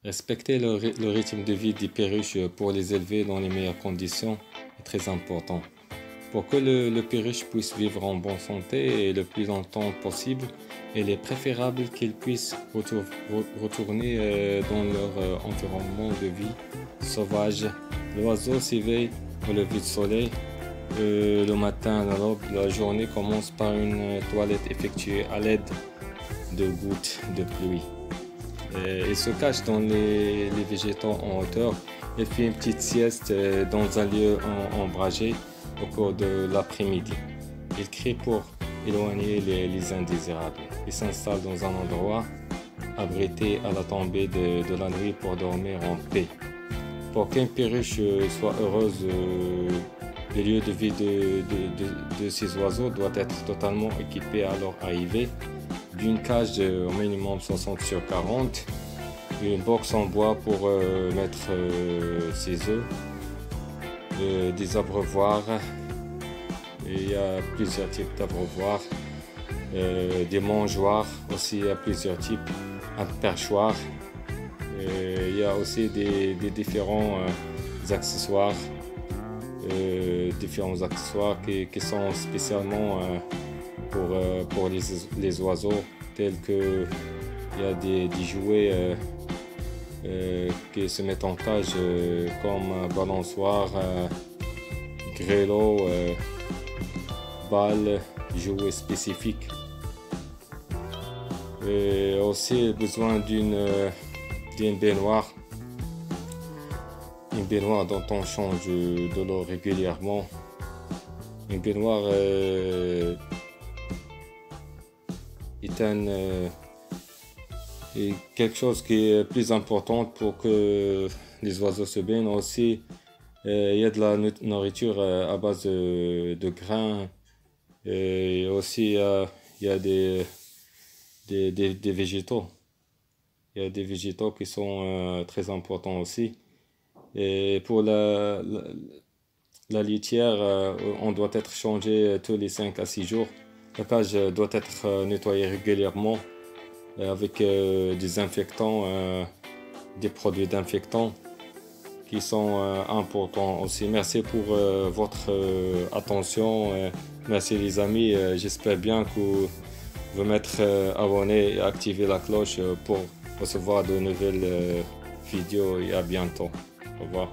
Respecter le rythme de vie des perruches pour les élever dans les meilleures conditions est très important. Pour que le perruche puisse vivre en bonne santé et le plus longtemps possible, il est préférable qu'ils puissent retourner dans leur environnement de vie sauvage. L'oiseau s'éveille au lever du soleil. Le matin à l'aube, la journée commence par une toilette effectuée à l'aide de gouttes de pluie. Il se cache dans les végétaux en hauteur. Il fait une petite sieste dans un lieu ombragé au cours de l'après-midi. Il crie pour éloigner les indésirables. Il s'installe dans un endroit abrité à la tombée de la nuit pour dormir en paix. Pour qu'une perruche soit heureuse, le lieu de vie de ces oiseaux doit être totalement équipé à leur arrivée d'une cage au minimum 60 sur 40, une box en bois pour mettre ses œufs, des abreuvoirs. Il y a plusieurs types d'abreuvoirs, des mangeoires aussi, il y a plusieurs types, un perchoir. Il y a aussi des différents accessoires, qui sont spécialement pour les oiseaux, tels que il y a des jouets qui se mettent en cage comme balançoire, grelot, balles, jouets spécifiques. Et aussi besoin d'une baignoire. Une baignoire dont on change de l'eau régulièrement. Une baignoire est quelque chose qui est plus important pour que les oiseaux se baignent. Aussi, il y a de la nourriture à base de grains. Et aussi, il y a des végétaux. Il y a des végétaux qui sont très importants aussi. Et pour la litière, on doit être changé tous les 5 à 6 jours. La cage doit être nettoyée régulièrement avec des infectants, des produits d'infectants qui sont importants aussi. Merci pour votre attention. Merci les amis. J'espère bien que vous m'êtes abonnés et activer la cloche pour recevoir de nouvelles vidéos et à bientôt. Au revoir.